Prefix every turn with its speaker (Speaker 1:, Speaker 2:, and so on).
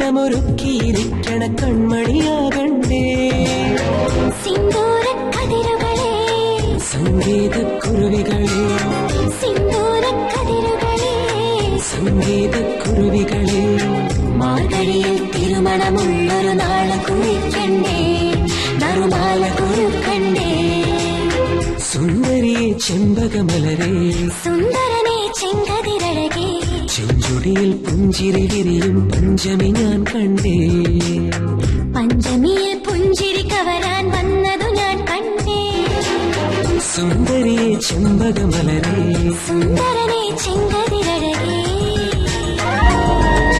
Speaker 1: ഇണമൊരുക്കിയിരിക്കണ കൺമണിയാകണ്ടേ
Speaker 2: സിന്ദൂരക്കതിരുകളെ
Speaker 1: സംഗീതക്കുരുവികളെ
Speaker 2: സിന്ദൂരക്കതിരുകളെ
Speaker 1: സംഗീതക്കുരുവികളെ
Speaker 2: മാർഗഴിയിൽ തിരുമണമുള്ളൊരു നാളെ കുറിക്കണ്ടേ നറുമാല കുറുക്കണ്ടേ
Speaker 1: സുന്ദരിയെ ചെമ്പകമലരെ
Speaker 2: സുന്ദരനെ ചെങ്കതിരഴകെ
Speaker 1: ചെഞ്ചുടിയിൽ പുഞ്ചിരി വിരിയും പഞ്ചമി ഞാൻ കണ്ടേ
Speaker 2: പഞ്ചമിയിൽ പുഞ്ചിരി കവരാൻ വന്നതു ഞാൻ കണ്ടേ
Speaker 1: സുന്ദരിയെ ചെമ്പകമലരെ
Speaker 2: സുന്ദരനെ ചെങ്കതിരഴകെ